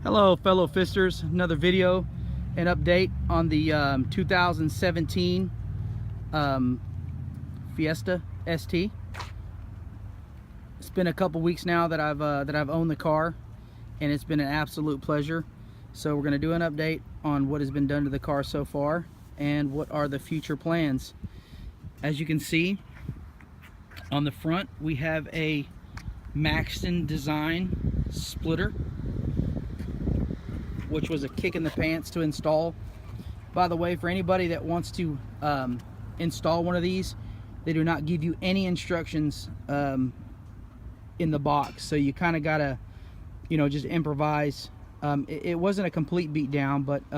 Hello fellow fisters, another video and update on the 2017 Fiesta ST. It's been a couple weeks now that I've owned the car, and it's been an absolute pleasure. So we're going to do an update on what has been done to the car so far and what are the future plans. As you can see on the front, we have a Maxton design splitter, which was a kick in the pants to install. By the way, for anybody that wants to install one of these, they do not give you any instructions in the box, so you kind of gotta, just improvise. It wasn't a complete beat down, but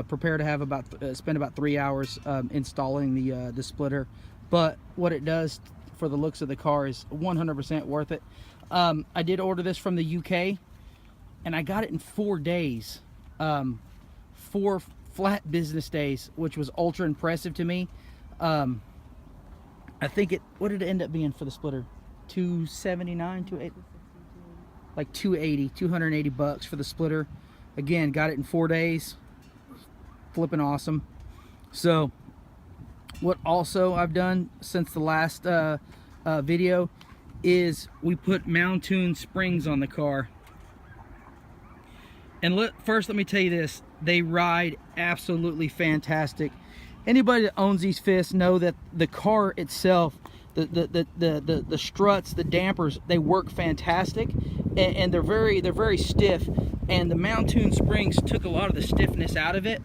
prepare to have spend about 3 hours installing the splitter. But what it does for the looks of the car is 100% worth it. I did order this from the UK, and I got it in 4 days, 4 flat business days, which was ultra impressive to me. I think what did it end up being for the splitter? 279, 280, like 280 bucks for the splitter. Again, got it in 4 days. Flipping awesome. So what also I've done since the last video is we put mountune springs on the car. And first let me tell you this, they ride absolutely fantastic. Anybody that owns these Fists know that the car itself, the struts, the dampers, they work fantastic, and they're very stiff, and the mountune springs took a lot of the stiffness out of it.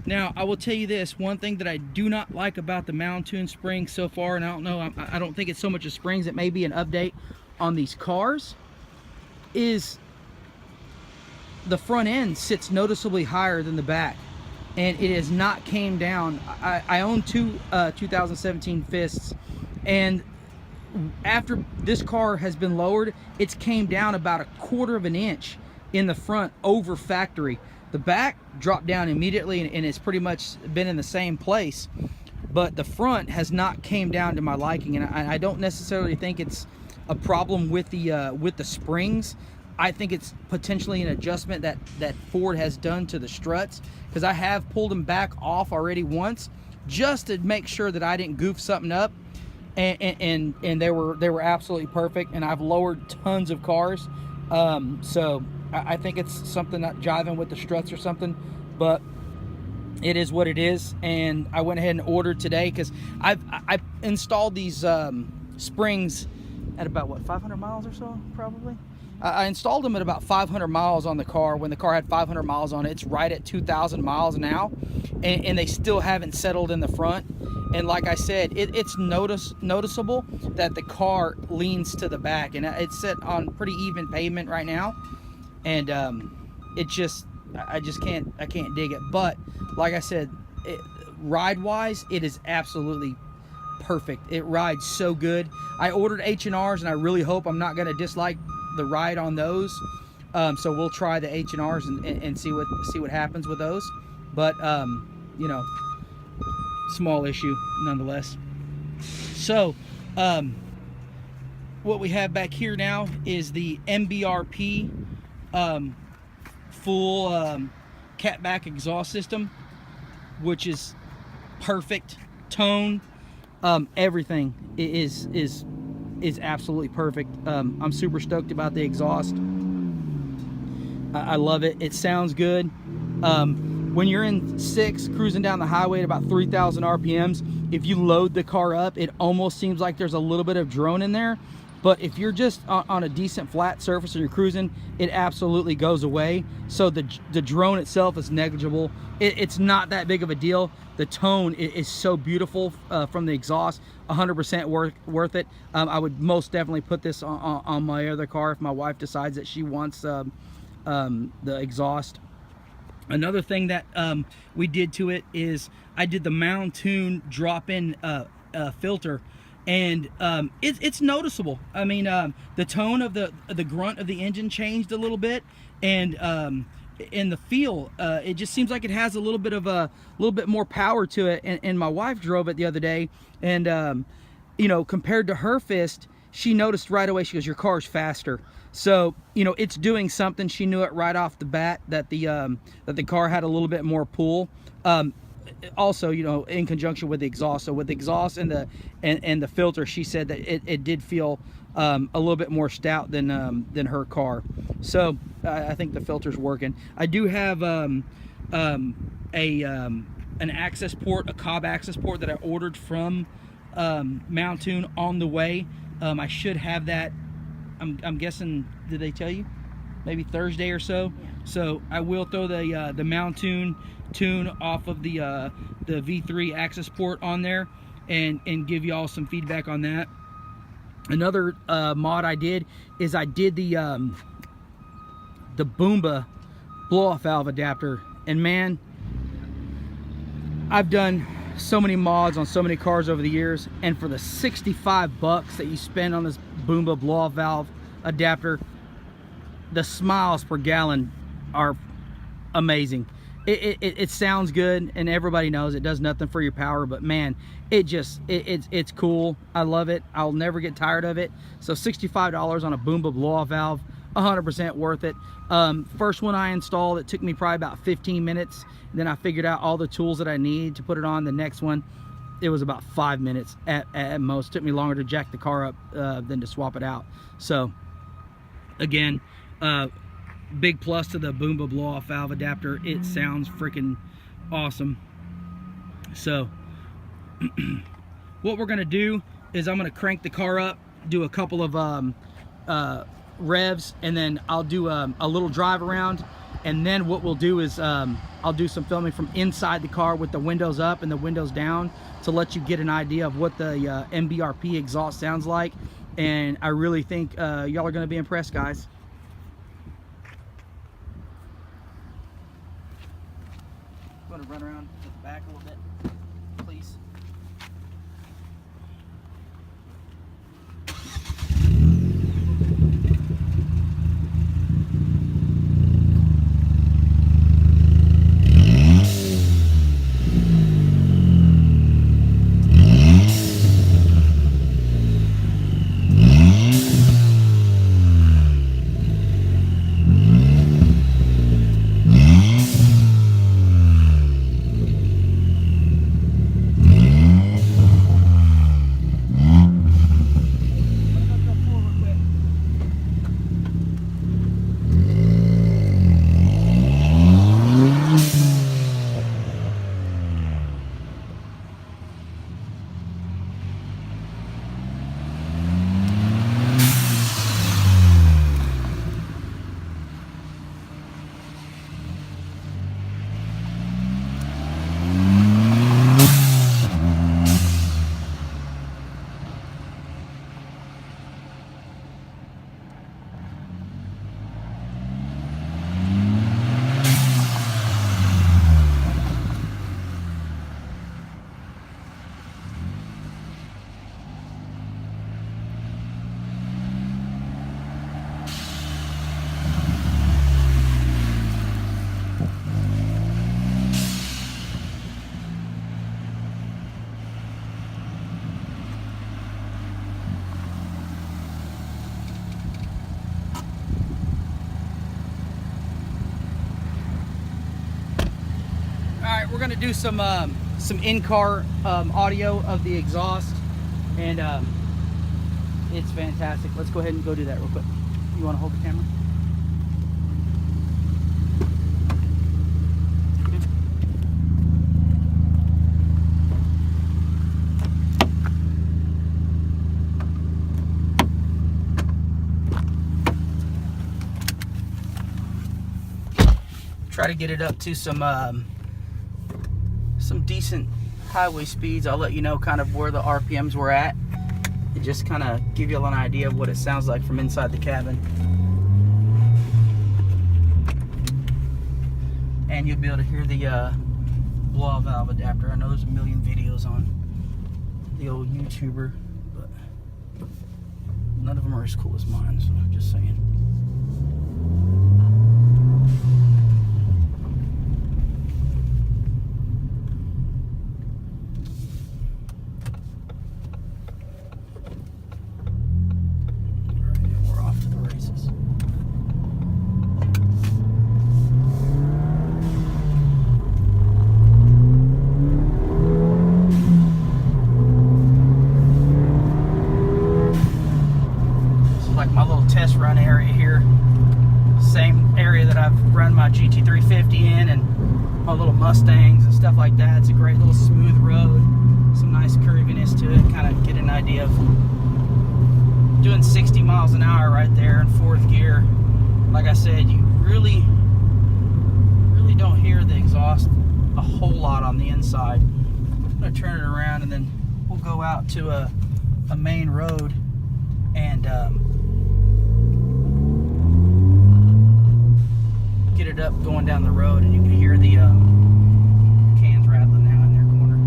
Now I will tell you this, one thing that I do not like about the mountune springs so far, and I don't think it's so much as springs, it may be an update on these cars, is the front end sits noticeably higher than the back, and it has not came down. I own two 2017 Fists, and after this car has been lowered, it's came down about 1/4 of an inch in the front over factory. The back dropped down immediately, and it's pretty much been in the same place, but the front has not came down to my liking, and I don't necessarily think it's a problem with the springs. I think it's potentially an adjustment that Ford has done to the struts, because I have pulled them back off already once just to make sure that I didn't goof something up, and they were absolutely perfect, and I've lowered tons of cars. So I think it's something not jiving with the struts or something, but it is what it is. And I went ahead and ordered today because I installed these springs at about, what, 500 miles or so, probably. I installed them at about 500 miles on the car. When the car had 500 miles on it, it's right at 2,000 miles now, and they still haven't settled in the front. And like I said, it's noticeable that the car leans to the back, and it's set on pretty even pavement right now, and I can't dig it. But like I said, ride-wise, it is absolutely perfect. It rides so good. I ordered H&Rs, and I really hope I'm not going to dislike the ride on those. So we'll try the H&Rs and see what happens with those. But small issue nonetheless. So what we have back here now is the Mbrp full catback exhaust system, which is perfect. Tone, everything is absolutely perfect. I'm super stoked about the exhaust. I love it. It sounds good. When you're in 6 cruising down the highway at about 3,000 RPMs, if you load the car up, it almost seems like there's a little bit of drone in there. But if you're just on a decent flat surface and you're cruising, it absolutely goes away. So the drone itself is negligible. It's not that big of a deal. The tone is so beautiful from the exhaust. 100% worth it. I would most definitely put this on my other car if my wife decides that she wants the exhaust. Another thing that we did to it is I did the mountune drop-in filter, and it's noticeable. I mean, the tone of the grunt of the engine changed a little bit, and in the feel, it just seems like it has a little bit more power to it. And my wife drove it the other day, and compared to her Fist, she noticed right away. She goes, "Your car's faster." So, you know, it's doing something. She knew it right off the bat that the car had a little bit more pull. Also, you know, in conjunction with the exhaust. So with the exhaust and the filter, she said that it did feel a little bit more stout than her car. So I think the filter's working. I do have an access port, a Cobb access port that I ordered from Mountune on the way. I should have that. I'm guessing, did they tell you? Maybe Thursday or so. Yeah. So I will throw the Mountune tune off of the V3 access port on there and give you all some feedback on that. Another mod I did is I did the boomba blow-off valve adapter, and man, I've done so many mods on so many cars over the years, and for the 65 bucks that you spend on this boomba blow-off valve adapter, the smiles per gallon are amazing. It sounds good, and everybody knows it does nothing for your power, but man, it's cool. I love it. I'll never get tired of it. So $65 on a boomba blow-off valve, 100% worth it. First one I installed, it took me probably about 15 minutes. Then I figured out all the tools that I need to put it on. The next one, it was about 5 minutes at most. It took me longer to jack the car up than to swap it out. So again, big plus to the boomba blow-off valve adapter. It sounds freaking awesome. So what we're gonna do is I'm gonna crank the car up, do a couple of revs, and then I'll do a little drive around, and then what we'll do is I'll do some filming from inside the car with the windows up and the windows down to let you get an idea of what the Mbrp exhaust sounds like. And I really think y'all are gonna be impressed, guys. I'm gonna run around to the back a little bit, please. We're gonna do some in-car audio of the exhaust, and it's fantastic. Let's go ahead and go do that real quick. You want to hold the camera? Try to get it up to some decent highway speeds. I'll let you know kind of where the RPMs were at, and just kind of give you an idea of what it sounds like from inside the cabin. And you'll be able to hear the blow-off valve adapter. I know there's a million videos on the old YouTuber, but none of them are as cool as mine, so I'm just saying. We're off to the races. area here. Same area that I've run my GT350 in and my little Mustangs and stuff like that. It's a great little smooth road, some nice curviness to it. Kind of get an idea of doing 60 miles an hour right there in fourth gear. Like I said, you really don't hear the exhaust a whole lot on the inside. I'm gonna turn it around and then we'll go out to a main road and get it up going down the road, and you can hear the cans rattling now in their corner.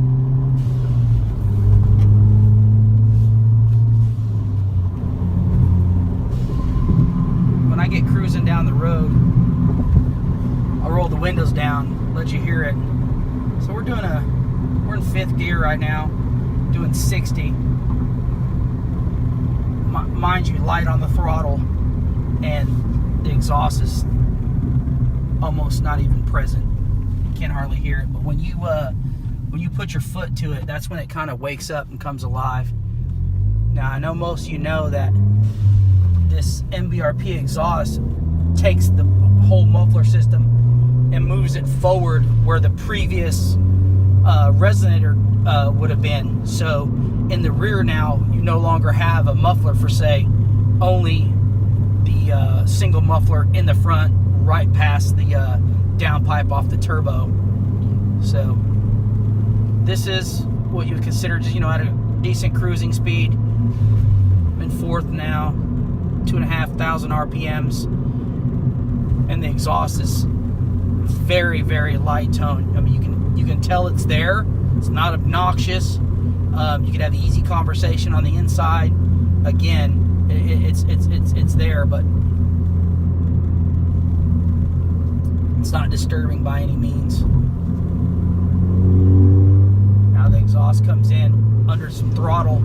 When I get cruising down the road, I'll roll the windows down, let you hear it. So we're in fifth gear right now, doing 60. Mind you, light on the throttle, and the exhaust is almost not even present. You can't hardly hear it. But when you put your foot to it, that's when it kind of wakes up and comes alive. Now I know most of you know that this Mbrp exhaust takes the whole muffler system and moves it forward where the previous resonator would have been. So in the rear now, you no longer have a muffler for say, only the single muffler in the front, right past the downpipe off the turbo. So this is what you would consider, just, at a decent cruising speed. I'm in fourth now, 2,500 RPMs, and the exhaust is very, very light tone. I mean, you can tell it's there. It's not obnoxious. You can have the easy conversation on the inside. Again, it's there, but it's not disturbing by any means. Now the exhaust comes in under some throttle.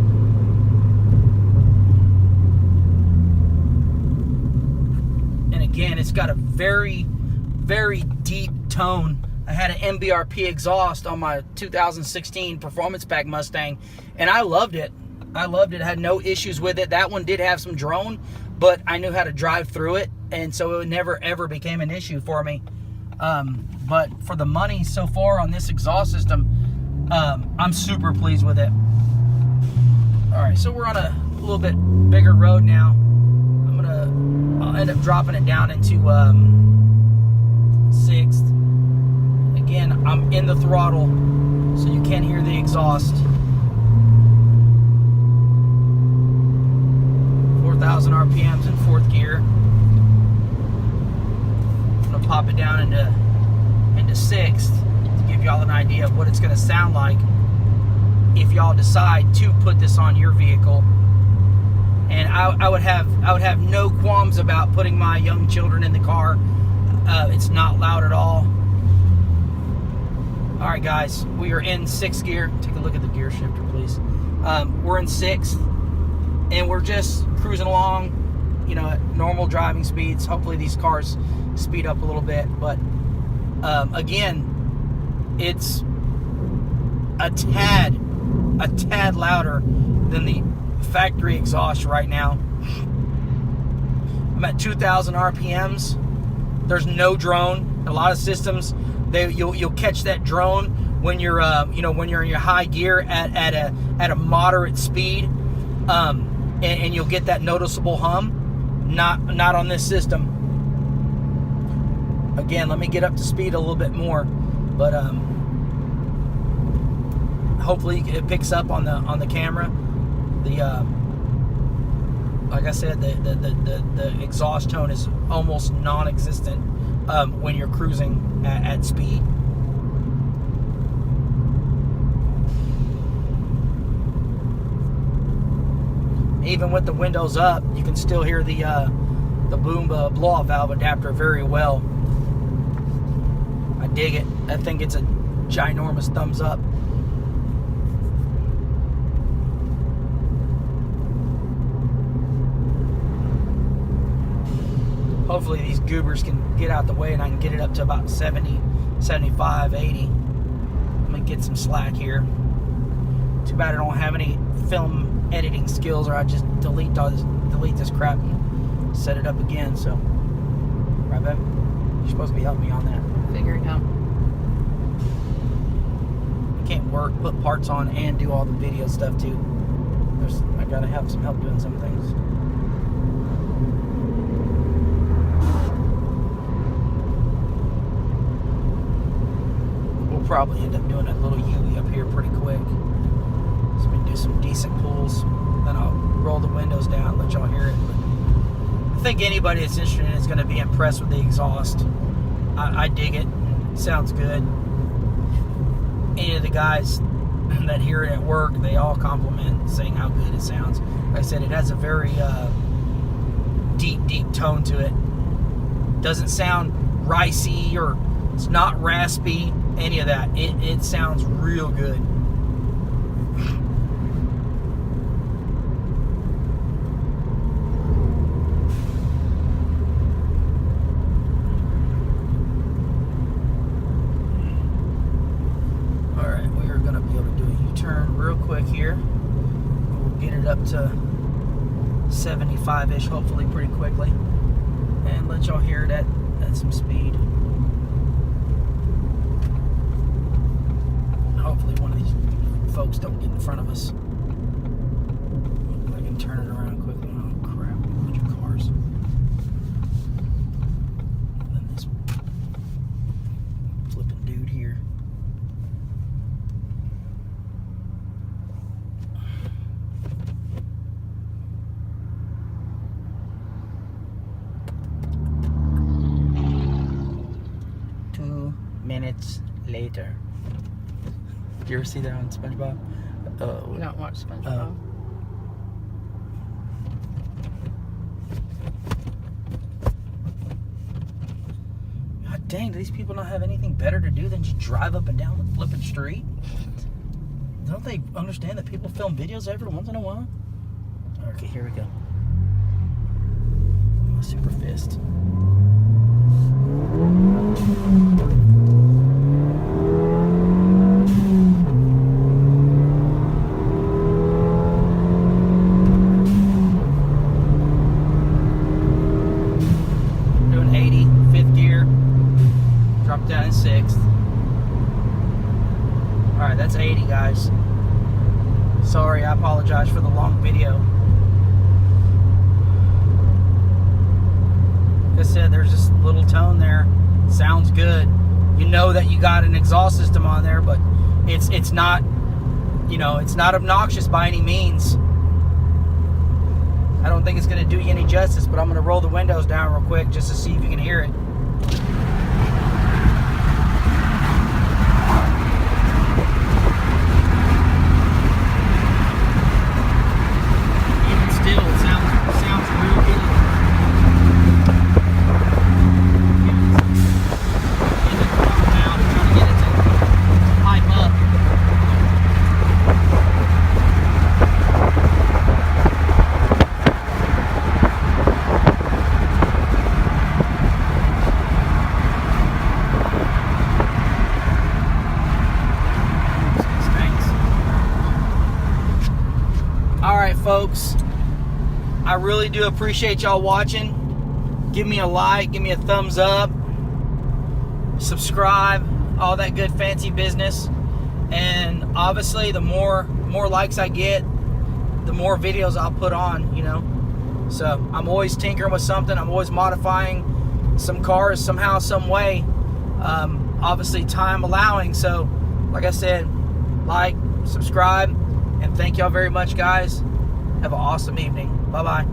And again, it's got a very, very deep tone. I had an Mbrp exhaust on my 2016 Performance Pack Mustang, and I loved it. I had no issues with it. That one did have some drone, but I knew how to drive through it, and so it never ever became an issue for me. But for the money so far on this exhaust system, I'm super pleased with it. Alright, so we're on a little bit bigger road now. I'll end up dropping it down into 6th. Again, I'm in the throttle, so you can't hear the exhaust. 4,000 RPMs in fourth gear. I'm gonna pop it down into 6th to give y'all an idea of what it's gonna sound like if y'all decide to put this on your vehicle. And I would have no qualms about putting my young children in the car. It's not loud at all. All right, guys, we are in 6th gear. Take a look at the gear shifter, please. We're in 6th, and we're just cruising along, at normal driving speeds. Hopefully these cars speed up a little bit, but again, it's a tad louder than the factory exhaust right now. I'm at 2,000 RPMs. There's no drone. A lot of systems, you'll catch that drone when you're when you're in your high gear at a moderate speed, and you'll get that noticeable hum. Not on this system. Again, let me get up to speed a little bit more, but hopefully it picks up on the camera. Like I said, the exhaust tone is almost non-existent when you're cruising at speed. Even with the windows up, you can still hear the boomba blow-off valve adapter very well. I dig it. I think it's a ginormous thumbs up. Hopefully these goobers can get out the way and I can get it up to about 70, 75, 80. I'm gonna get some slack here. Too bad I don't have any film editing skills, or I just delete this crap and set it up again. So, right, babe? You're supposed to be helping me on that. Figure it out. I can't work, put parts on, and do all the video stuff too. I gotta have some help doing some things. We'll probably end up doing a little U up here pretty quick. So we can do some decent pulls. Then I'll roll the windows down, let y'all hear it. But I think anybody that's interested in it is going to be impressed with the exhaust. I dig it. It sounds good. Any of the guys that hear it at work, they all compliment saying how good it sounds. Like I said, it has a very deep tone to it. Doesn't sound ricey, or it's not raspy, any of that. It sounds real good. Turn real quick here. We'll get it up to 75-ish, hopefully pretty quickly, and let y'all hear it at some speed. Hopefully one of these folks don't get in front of us. I can turn it around quickly. Oh crap, a bunch of cars. And then this flipping dude here. Minutes later. Did you ever see that on SpongeBob? Not watch SpongeBob. God dang, do these people not have anything better to do than just drive up and down the flipping street? Don't they understand that people film videos every once in a while? Okay, here we go. Super fist. Doing 80, 5th gear. Drop down in 6th. Alright, that's 80, guys. Sorry, I apologize for the long video. Like I said, there's this little tone there. Sounds good. You know that you got an exhaust system on there, but it's not, you know, it's not obnoxious by any means. I don't think it's going to do you any justice, but I'm going to roll the windows down real quick just to see if you can hear it. Even still, it sounds real good. Alright folks, I really do appreciate y'all watching. Give me a like, give me a thumbs up, subscribe, all that good fancy business. And obviously the more likes I get, the more videos I'll put on, you know. So I'm always tinkering with something. I'm always modifying some cars somehow, some way. Obviously time allowing. So like I said, like, subscribe, and thank y'all very much, guys. Have an awesome evening. Bye-bye.